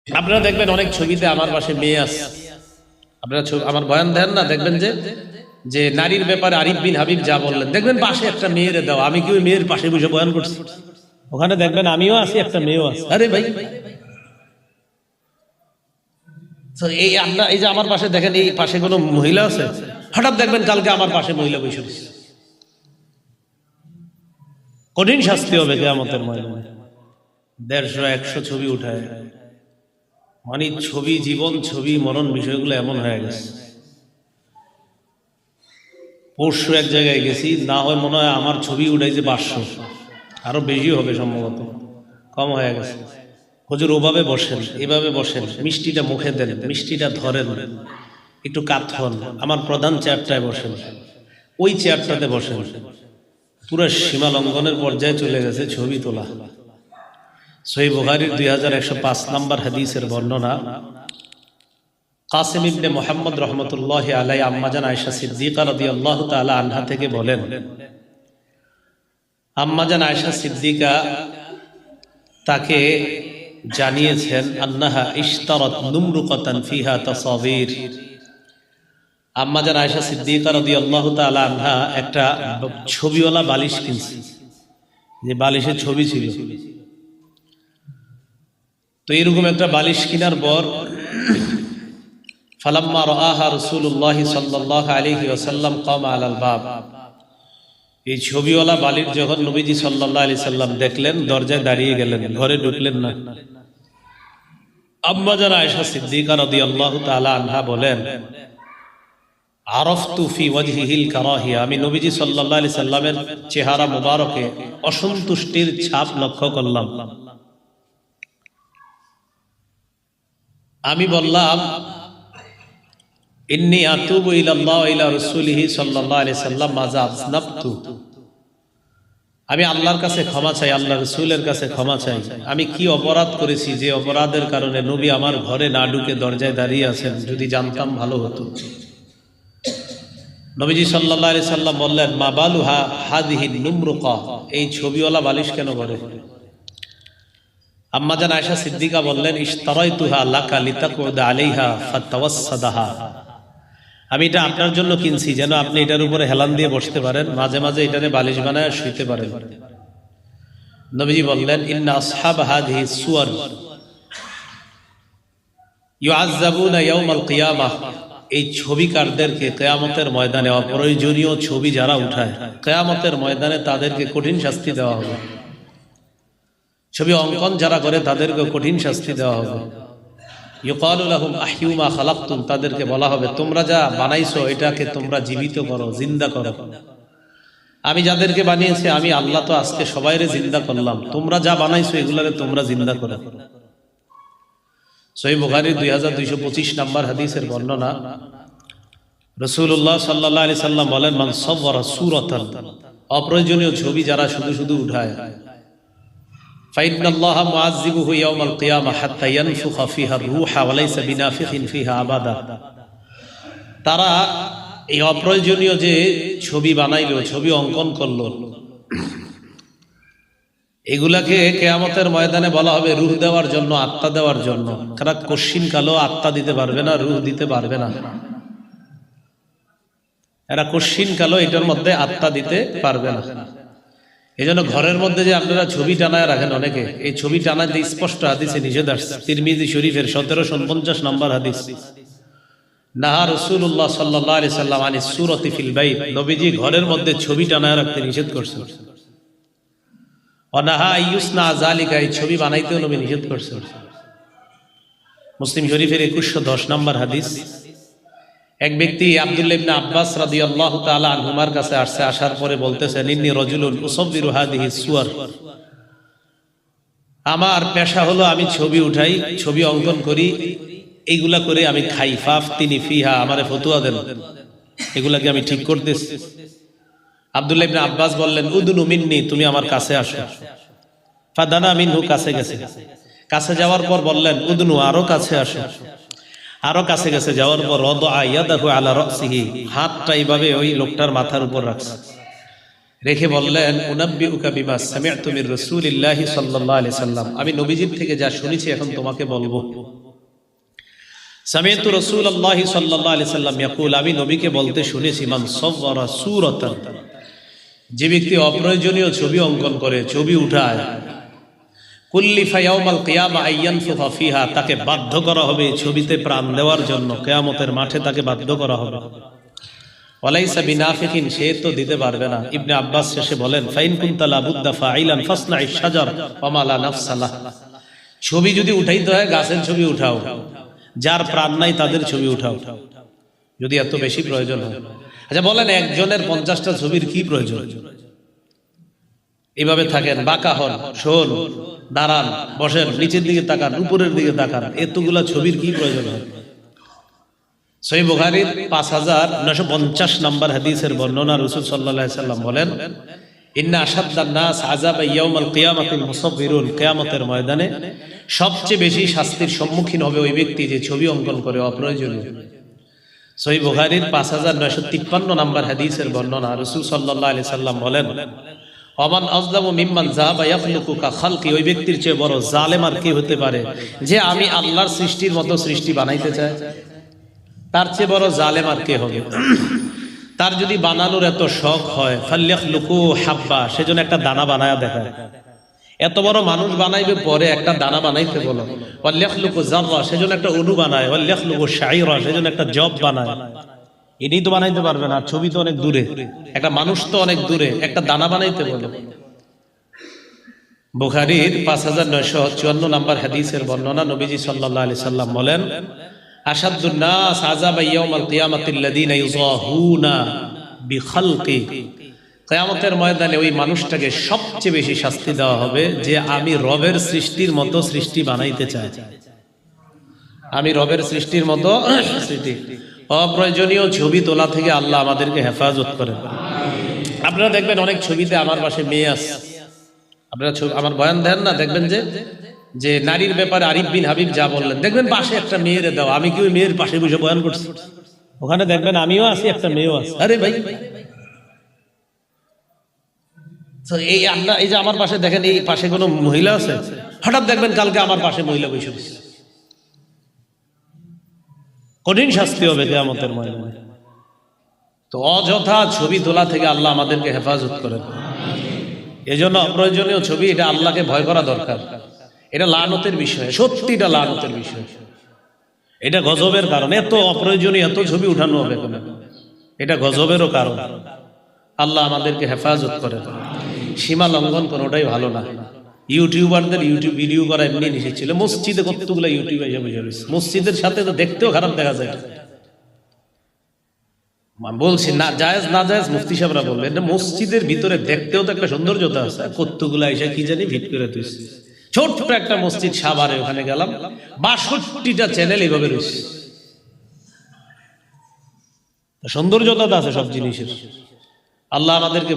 আপনারা দেখবেন অনেক ছবিতে আমার পাশে মেয়ে আছে। আপনারা আমার বয়ান দেন না, দেখবেন যে যে নারীর ব্যাপারে আরিফ বিন হাবিব যা বললেন, দেখবেন পাশে একটা মেয়ের দাও। আমি কি ওই মেয়ের পাশে বসে বয়ান করছি? ওখানে দেখবেন আমিও আছি, একটা মেয়েও আছে। আরে ভাই, এই আমরা এই যে আমার পাশে দেখেন, এই পাশে কোনো মহিলা আছে, হঠাৎ দেখবেন কালকে আমার পাশে মহিলা বসে রয়েছে। কঠিন শাস্তি হবে কিয়ামতের ময়দানে। 150-100 ছবি উঠায়, মানে ছবি, জীবন ছবি, মরণ, বিষয়গুলো এমন হয়ে গেছে। পরশু এক জায়গায় গেছি, না হয় মনে হয় আমার ছবি উঠাইছে 500, আরো বেশি হবে সম্ভবত, কম হয়ে গেছে। হুজুর ওভাবে বসেন, এভাবে বসেন, মিষ্টিটা মুখে দেন, মিষ্টিটা ধরেন, একটু কাত হন, আমার প্রধান চেয়ারটায় বসেন, ওই চেয়ারটাতে বসেন। পুরো সীমা লঙ্ঘনের পর্যায়ে চলে গেছে ছবি তোলা। সহিহ বুখারীর 2105 নম্বর হাদিসের বর্ণনা, কাসিম ইবনে মুহাম্মদ রহমতুল্লাহি আলাইহি আম্মাজান আয়েশা সিদ্দিকা রাদিয়াল্লাহু তাআলা আনহা থেকে বলেন, আম্মাজান আয়েশা সিদ্দিকা তাকে জানিয়েছেন, আন্নাহা ইশতারাত নুমরুকাতান ফিহা তাসাবির। আম্মাজান আয়েশা সিদ্দিকা রাদিয়াল্লাহু তাআলা আনহা একটা ছবিওয়ালা বালিশ কিনছে, যে বালিশের ছবি ছিল। তো এরকম একটা বালিশ কেনার পর ফালাম্মা রাআহা রাসূলুল্লাহ সাল্লাল্লাহু আলাইহি ওয়াসাল্লাম কামা আলাল বাব। এই ছবিওয়ালা বালিশ যখন নবীজি সাল্লাল্লাহু আলাইহি সাল্লাম দেখলেন, দরজায় দাঁড়িয়ে গেলেন, ঘরে ঢুকলেন না। আম্মাজান আয়েশা সিদ্দিকা রাদিয়াল্লাহু তাআলা আনহা বলেন, আরাফতু ফি ওয়াজহিহিল কারাহিয়া, আমি নবীজি সাল্লাল্লাহু আলাইহি সাল্লামের চেহারা মুবারকে অসন্তুষ্টির ছাপ লক্ষ্য করলাম। আমি বললাম, ইন্নী আতুবু ইলাল্লাহ ওয়া ইলা রাসূলিহি সাল্লাল্লাহু আলাইহি সাল্লাম মাজা আযনাবতু, আমি আল্লাহর কাছে ক্ষমা চাই, আল্লাহর রাসূলের কাছে ক্ষমা চাই। আমি কি অপরাধ করেছি যে অপরাধের কারণে নবী আমার ঘরে না ঢুকে দরজায় দাঁড়িয়ে আছেন? যদি জানতাম ভালো হতো। নবীজি সাল্লাল্লাহু আলাইহি সাল্লাম বললেন, মা বালুহা হাদিহি নুমরুকা, এই ছবিওয়ালা বালিশ কেন করে? আম্মাজান আয়েশা সিদ্দিকা বললেন, ইশতারাইতুহা লাকা লিতাকুদা আলাইহা ফাতাওয়াসসাদাহা, আমি এটা আপনার জন্য কিনছি যেন আপনি এটার উপরে হেলান দিয়ে বসতে পারেন, মাঝে মাঝে এটারে বালিশ বানায় শুইতে পারেন। নবীজি বললেন, ইন্না আসহাব হাদিহি সুওয়ার ইউআযাবুনা ইয়াওমাল কিয়ামাহ, এই ছবিকারদেরকে কিয়ামতের ময়দানে, অপ্রয়োজনীয় ছবি যারা উঠায়, কিয়ামতের ময়দানে তাদেরকে কঠিন শাস্তি দেওয়া হবে। ছবি অঙ্কন যারা করে তাদেরকে কঠিন শাস্তি দেওয়া হবে। ইউকালু লাহুম আহইউ মা খালাকতুম, তাদেরকে বলা হবে তোমরা যা বানাইছো এটাকে তোমরা জীবিত করো, জিন্দা করো। আমি যাদেরকে বানিয়েছি, আমি আল্লাহ তো আজকে সবাইরে জিন্দা করলাম, তোমরা যা বানাইছো এগুলারে তোমরা জিন্দা করো। সহিহ বুখারীর 2225 নম্বর হাদিসের বর্ণনা, রাসূলুল্লাহ সাল্লাল্লাহু আলাইহি সাল্লাম বলেন, মান সাওয়ারা সূরাতান, অপ্রয়োজনীয় ছবি যারা শুধু শুধু উঠায়, ফাইন্নাল্লাহা মুআযযিবুহু ইয়াওমাল কিয়ামাহ হাত্তা ইয়ানফুখা ফিহা আর-রূহা ওয়া লাইসা বিনাফিখিন ফিহা আবাদা, তারা এই অপ্রয়োজনীয় যে ছবি বানাইলো, ছবি অঙ্কন করলো, এগুলাকে কিয়ামতের ময়দানে বলা হবে রূহ দেওয়ার জন্য, আত্মা দেওয়ার জন্য। কারণ কশিন কালো আত্মা দিতে পারবে না, রূহ দিতে পারবে না। এরা কশিন কালো, এটার মধ্যে আত্মা দিতে পারবে না। এই জন্য ঘরের মধ্যে যে আপনারা ছবি টানায় রাখেন অনেকে, এই ছবি টানাতে স্পষ্ট হাদিসে নিষেধ আসছে। তিরমিজি শরীফের 1750 নম্বর হাদিস, নাহা রাসূলুল্লাহ সাল্লাল্লাহু আলাইহি সাল্লাম আনিস সূরাতি ফিল বাইত, নবীজি ঘরের মধ্যে ছবি টানায় রাখতে নিষেধ করছেন। ওয়া নাহা আইয়ুসনা যালিকা, এই ছবি বানাইতেও নবী নিষেধ করছেন। মুসলিম শরীফের 2110 নম্বর হাদিস, এক ব্যক্তি আব্দুল্লাহ ইবনে আব্বাস রাদিয়াল্লাহু তাআলা আনহুমার কাছে আসছে, আসার পরে বলতেছেন, ইন্নী রাজুলুন উসাব্বিরু হাদিহি সুওয়ার, আমার পেশা হলো আমি ছবি উঠাই, ছবি অঙ্কন করি, এইগুলা করে আমি খাই। ফাফতিনি ফিহা, আমারে ফতোয়া দেন, এগুলাকে আমি ঠিক করতেছি। আব্দুল্লাহ ইবনে আব্বাস বললেন, উদনু মিন্নি, তুমি আমার কাছে আসো। ফাদানা মিনহু, কাছে গেছে। কাছে যাওয়ার পর বললেন, উদনু, আরো কাছে আসো। আরো কাছে গেছে, যাওয়ার পর রদআ ইয়াদাহু আলা রাসিহি, হাতটা এইভাবে ওই লোকটার মাথার উপর রাখছে। রেখে বললেন, উনাব্বিউকা বিমা সামি'তু মির রাসূলিল্লাহি সাল্লাল্লাহু আলাইহি সাল্লাম, আমি নবীজির থেকে যা শুনেছি এখন তোমাকে বলবো। সামি'তু রাসূলুল্লাহি সাল্লাল্লাহু আলাইহি সাল্লাম ইয়াকুল, আমি নবীকে বলতে শুনেছি, মান সাওয়ারা সূরাতান, যে ব্যক্তি অপ্রয়োজনীয় ছবি অঙ্কন করে, ছবি উঠায়, কুল্লিফা ইয়াউমাল কিয়ামা আইয়ানফুখা ফিহা, তাকে বাধ্য করা হবে ছবিতে প্রাণ দেওয়ার জন্য, কিয়ামতের মাঠে তাকে বাধ্য করা হবে। ওয়ালাইসা বিনাফিকিন, সে তো দিতে পারবে না। ইবনে আব্বাস শেষে বলেন, ফাইন কুনতা লাবুদ্দা ফাইলান ফাসনাইশ শাজার ওয়া মা লা নাফসা লাহ, ছবি যদি উঠাইতে হয় গাছের ছবি উঠাও, যার প্রাণ নাই তাদের ছবি উঠাও, যদি এত বেশি প্রয়োজন হয়। আচ্ছা বলেন, একজনের 50টা ছবির কি প্রয়োজন? এভাবে থাকেন, বাঁকা হন, শোন, দাঁড়ান, বসেন, নিচের দিকে তাকান, উপরের দিকে তাকান, এতগুলা ছবির কি প্রয়োজন হয়? সহিহ বুখারীর 5950 নম্বর হাদিসের বর্ণনা, রাসূল সাল্লাল্লাহু আলাইহি সাল্লাম বলেন, ইন্না আশাদ্দান নাস আযাবা ইয়াউমাল কিয়ামাতিল মুসাব্বিরুন, কিয়ামতের ময়দানে সবচেয়ে বেশি শাস্তির সম্মুখীন হবে ওই ব্যক্তি যে ছবি অঙ্কন করে অপ্রয়োজনীয়। সহিহ বুখারীর 5953 নম্বর হাদিসের বর্ণনা, রাসূল সাল্লাল্লাহু আলাইহি সাল্লাম বলেন, ওমান আযলামু মিম্মান যাহাবা ইয়াখলুকু কা খালকি, ওই ব্যক্তির চেয়ে বড় জালেম আর কি হতে পারে যে আমি আল্লাহর সৃষ্টির মতো সৃষ্টি বানাইতে চায়। তার চেয়ে বড় জালেম আর কে হবে? তার যদি বানানোর এত শখ হয়, ফাল্যাখলুকু হাব্বা, সেজন্য একটা দানা বানায়া দেখায়। এত বড় মানুষ বানাইবে, পরে একটা দানা বানাইতে বলো। ওয়াল্যাখলুকু যাররা, সেজন্য একটা অণু বানায়। ওয়াল্যাখলুকু শাইরা, সেজন্য একটা জব বানায়। এটাই তো বানাইতে পারবে না, ছবি তো অনেক দূরে, একটা মানুষ তো অনেক দূরে, একটা দানা বানাইতে বলো। বুখারীর 5954 নম্বর হাদিসের বর্ণনা, নবীজি সাল্লাল্লাহু আলাইহি সাল্লাম বলেন, আশাদ্দুন নাস আযাবা ইয়াউমাল কিয়ামাতিল্লাযীনা ইউযাহুনা বিখালকি, কিয়ামতের ময়দানে ওই মানুষটাকে সবচেয়ে বেশি শাস্তি দেওয়া হবে যে আমি রবের সৃষ্টির মতো সৃষ্টি বানাইতে চাই। আমি রবের সৃষ্টির মতো সৃষ্টি। অপ্রয়োজনীয় ছবি তোলা থেকে আল্লাহ আমাদেরকে হেফাজত করেন। আপনারা দেখবেন অনেক ছবিতে আমার পাশে মেয়ে আছে, আপনারা আমার বয়ান দেন না, দেখবেন যে নারীর ব্যাপারে আরিফ বিন হাবিব যা বললেন, দেখবেন পাশে একটা মেয়েরে দাও। আমি কি ওই মেয়ের পাশে বসে বয়ান করছি? ওখানে দেখবেন আমিও আছি, একটা মেয়েও আছে। আরে ভাই, এই আমরা এই যে আমার পাশে দেখেন, এই পাশে কোনো মহিলা আছে, হঠাৎ দেখবেন কালকে আমার পাশে মহিলা বসে বসে, কঠিন শাস্তি হবে কিয়ামতের ময়দানে। তো অযথা ছবি তোলা থেকে আল্লাহ আমাদেরকে হেফাজত করেন। এজন্য অপ্রয়োজনীয় ছবি, এটা আল্লাহকে ভয় করা দরকার। এটা লানতের বিষয়, সত্যিটা লানতের বিষয়, এটা গজবের কারণ। এত অপ্রয়োজনীয় এত ছবি উঠানো হবে কেন? এটা গজবেরও কারণ। আল্লাহ আমাদেরকে হেফাজত করে। সীমা লঙ্ঘন কোনোটাই ভালো না। ইউটিউবারদের ইউটিউব ভিডিও করা এমনি নিষেধ ছিল। মসজিদে কতগুলো ইউটিউব এসে বসে রয়েছে, মসজিদের সাথে তো দেখতেও খারাপ দেখা যায়। বলছি না জায়েজ, না জায়েজ মুফতি সাহেবরা বলবেন, এটা মসজিদের ভিতরে দেখতেও তো একটা সৌন্দর্যতা আছে। কতগুলা এসে কি জানি ভিট করে তুইছে। ছোট্ট একটা মসজিদ সাভারে, ওখানে গেলাম, 62টা চ্যানেল এইভাবে রয়েছে। সৌন্দর্যতা আছে সব জিনিসের। আল্লাহ আমাদেরকে